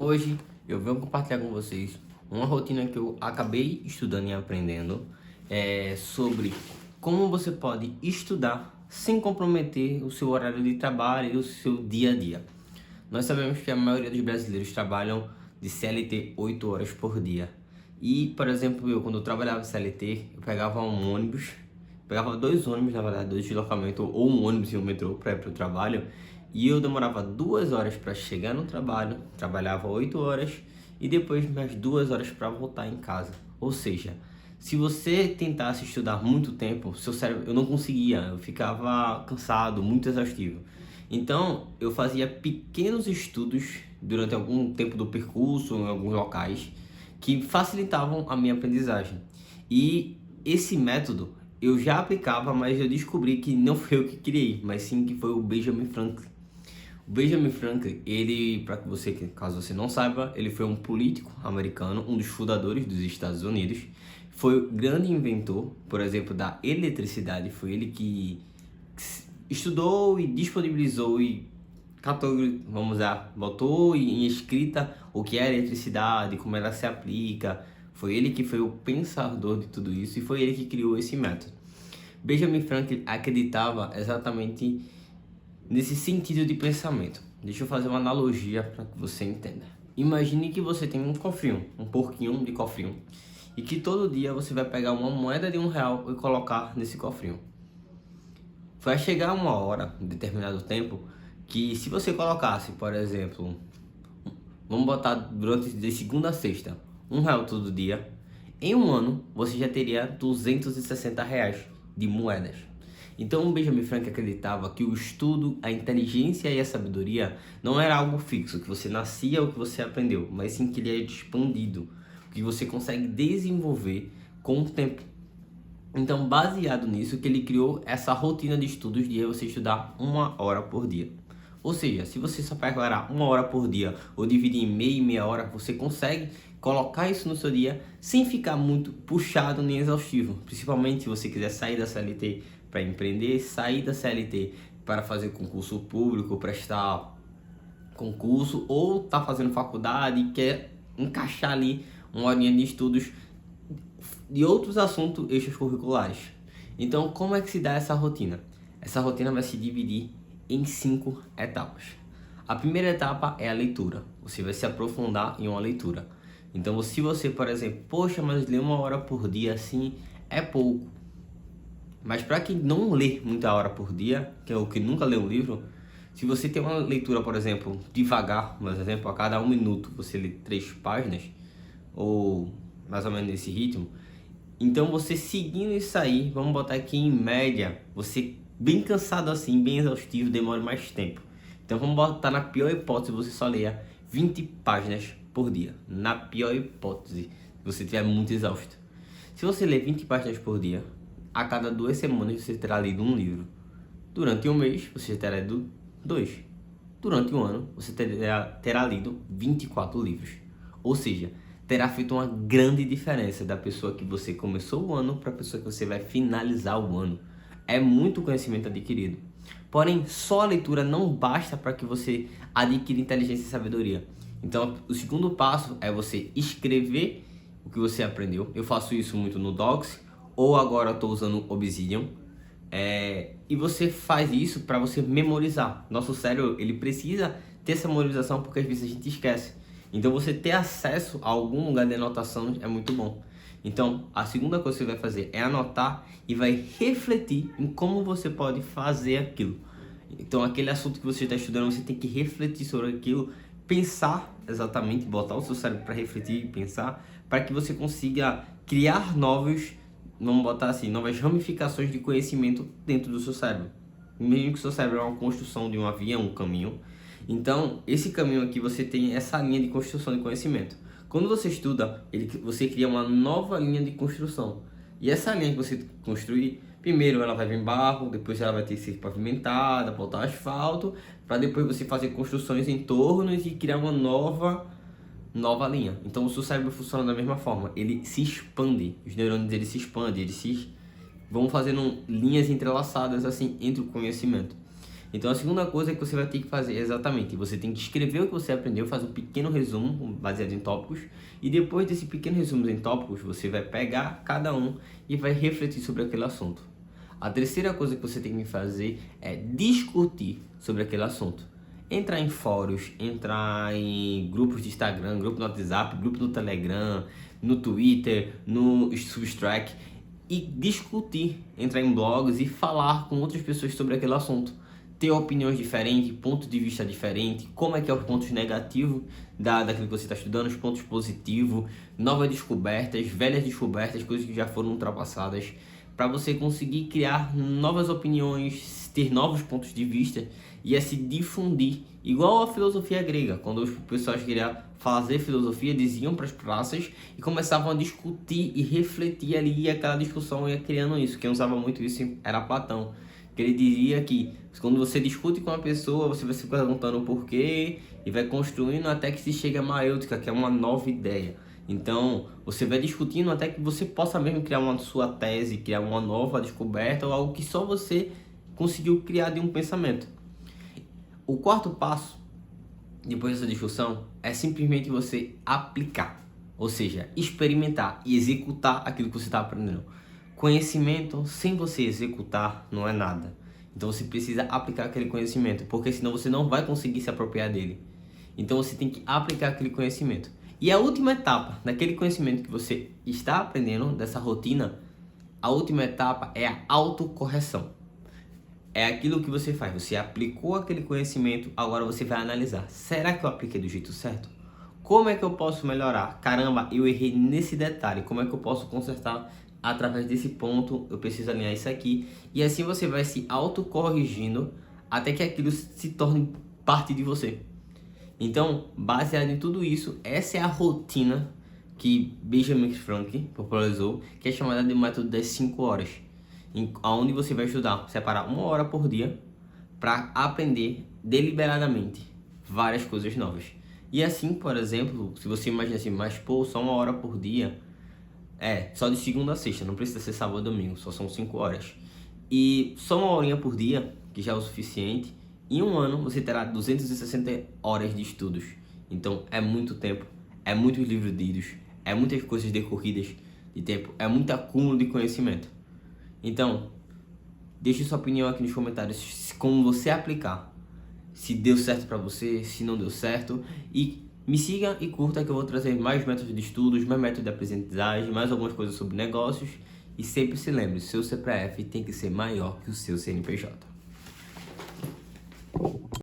Hoje eu venho compartilhar com vocês uma rotina que eu acabei estudando e aprendendo sobre como você pode estudar sem comprometer o seu horário de trabalho e o seu dia a dia. Nós sabemos que a maioria dos brasileiros trabalham de CLT 8 horas por dia. E, por exemplo, quando eu trabalhava CLT, eu pegava um ônibus, pegava dois ônibus, na verdade, dois deslocamentos, ou um ônibus e um metrô para ir para o trabalho, e eu demorava 2 horas para chegar no trabalho, trabalhava 8 horas e depois mais 2 horas para voltar em casa. Ou seja, se você tentasse estudar muito tempo, seu cérebro, eu não conseguia, eu ficava cansado, muito exaustivo. Então, eu fazia pequenos estudos durante algum tempo do percurso, em alguns locais, que facilitavam a minha aprendizagem. E esse método eu já aplicava, mas eu descobri que não foi eu que criei, mas sim que foi o Benjamin Franklin. O Benjamin Franklin, ele, para que você, caso você não saiba, ele foi um político americano, um dos fundadores dos Estados Unidos. Foi o grande inventor, por exemplo, da eletricidade. Foi ele que estudou e disponibilizou e botou em escrita o que é eletricidade, como ela se aplica. Foi ele que foi o pensador de tudo isso e foi ele que criou esse método. Benjamin Franklin acreditava exatamente nesse sentido de pensamento. Deixa eu fazer uma analogia para que você entenda. Imagine que você tem um cofrinho, um porquinho de cofrinho, e que todo dia você vai pegar uma moeda de R$ 1 e colocar nesse cofrinho. Vai chegar uma hora, um determinado tempo, que se você colocasse, por exemplo, vamos botar durante de segunda a sexta, R$ 1 todo dia, em um ano você já teria R$ 260 de moedas. Então, o Benjamin Franklin acreditava que o estudo, a inteligência e a sabedoria não era algo fixo, que você nascia ou que você aprendeu, mas sim que ele é expandido, que você consegue desenvolver com o tempo. Então, baseado nisso, que ele criou essa rotina de estudos de você estudar 1 hora por dia. Ou seja, se você só pegar 1 hora por dia ou dividir em meia e meia hora, você consegue colocar isso no seu dia sem ficar muito puxado nem exaustivo. Principalmente se você quiser sair da CLT para empreender, sair da CLT para fazer concurso público, prestar concurso, ou tá fazendo faculdade e quer encaixar ali uma horinha de estudos de outros assuntos extracurriculares. Então, como é que se dá essa rotina? Essa rotina vai se dividir em 5 etapas. A primeira etapa é a leitura. Você vai se aprofundar em uma leitura. Então, se você, por exemplo, poxa, mas ler 1 hora por dia assim é pouco. Mas para quem não lê muita hora por dia, que é o que nunca lê um livro, se você tem uma leitura, por exemplo, devagar, por exemplo, a cada 1 minuto você lê 3 páginas, ou mais ou menos nesse ritmo, então você seguindo isso aí, vamos botar aqui em média, você bem cansado assim, bem exaustivo, demora mais tempo. Então vamos botar na pior hipótese, você só leia 20 páginas por dia. Na pior hipótese, se você estiver muito exausto. Se você ler 20 páginas por dia, a cada 2 semanas você terá lido um livro. Durante um mês, você terá lido 2. Durante um ano, você terá lido 24 livros. Ou seja, terá feito uma grande diferença da pessoa que você começou o ano para a pessoa que você vai finalizar o ano. É muito conhecimento adquirido. Porém, só a leitura não basta para que você adquira inteligência e sabedoria. Então, o segundo passo é você escrever o que você aprendeu. Eu faço isso muito no Docs, ou agora estou usando Obsidian. E você faz isso para você memorizar. Nosso cérebro, ele precisa ter essa memorização porque às vezes a gente esquece. Então, você ter acesso a algum lugar de anotação é muito bom. Então, a segunda coisa que você vai fazer é anotar e vai refletir em como você pode fazer aquilo. Então, aquele assunto que você está estudando, você tem que refletir sobre aquilo, pensar exatamente, botar o seu cérebro para refletir e pensar, para que você consiga criar novos, vamos botar assim, novas ramificações de conhecimento dentro do seu cérebro. Mesmo que o seu cérebro é uma construção de uma via, um caminho. Então, esse caminho aqui você tem essa linha de construção de conhecimento. Quando você estuda, você cria uma nova linha de construção. E essa linha que você construir, primeiro ela vai vir em barro, depois ela vai ter que ser pavimentada, botar asfalto, para depois você fazer construções em torno e criar uma nova linha. Então o seu cérebro funciona da mesma forma, ele se expande, os neurônios eles se vão fazendo linhas entrelaçadas assim entre o conhecimento. Então a segunda coisa que você vai ter que fazer é exatamente, você tem que escrever o que você aprendeu, fazer um pequeno resumo baseado em tópicos, e depois desse pequeno resumo em tópicos, você vai pegar cada um e vai refletir sobre aquele assunto. A terceira coisa que você tem que fazer é discutir sobre aquele assunto. Entrar em fóruns, entrar em grupos de Instagram, grupo no WhatsApp, grupo no Telegram, no Twitter, no Substack, e discutir, entrar em blogs e falar com outras pessoas sobre aquele assunto. Ter opiniões diferentes, pontos de vista diferentes, como é que é os pontos negativos daquilo que você está estudando, os pontos positivos, novas descobertas, velhas descobertas, coisas que já foram ultrapassadas, para você conseguir criar novas opiniões, ter novos pontos de vista e se difundir. Igual a filosofia grega, quando os pessoas queriam fazer filosofia, eles iam para as praças e começavam a discutir e refletir ali, e aquela discussão ia criando isso. Quem usava muito isso era Platão, que ele diria que quando você discute com uma pessoa, você vai se perguntando o porquê e vai construindo até que se chegue a maêutica, que é uma nova ideia. Então, você vai discutindo até que você possa mesmo criar uma sua tese, criar uma nova descoberta ou algo que só você conseguiu criar de um pensamento. O quarto passo, depois dessa discussão, é simplesmente você aplicar, ou seja, experimentar e executar aquilo que você está aprendendo. Conhecimento sem você executar não é nada. Então você precisa aplicar aquele conhecimento, porque senão você não vai conseguir se apropriar dele. Então você tem que aplicar aquele conhecimento. E a última etapa daquele conhecimento que você está aprendendo, dessa rotina, a última etapa é a autocorreção. É aquilo que você faz, você aplicou aquele conhecimento, agora você vai analisar. Será que eu apliquei do jeito certo? Como é que eu posso melhorar? Caramba, eu errei nesse detalhe, como é que eu posso consertar através desse ponto? Eu preciso alinhar isso aqui. E assim você vai se autocorrigindo até que aquilo se torne parte de você. Então, baseado em tudo isso, essa é a rotina que Benjamin Franklin popularizou, que é chamada de método das 5 horas. Onde você vai estudar, separar 1 hora por dia para aprender deliberadamente várias coisas novas. E assim, por exemplo, se você imagina assim, mas pô, só 1 hora por dia, só de segunda a sexta, não precisa ser sábado ou domingo, só são 5 horas. E só 1 horinha por dia, que já é o suficiente, em 1 ano você terá 260 horas de estudos. Então é muito tempo, é muitos livros lidos, é muitas coisas decorridas de tempo, é muito acúmulo de conhecimento. Então, deixe sua opinião aqui nos comentários, como você aplicar, se deu certo para você, se não deu certo, e me siga e curta que eu vou trazer mais métodos de estudos, mais métodos de aprendizagem, mais algumas coisas sobre negócios, e sempre se lembre, seu CPF tem que ser maior que o seu CNPJ.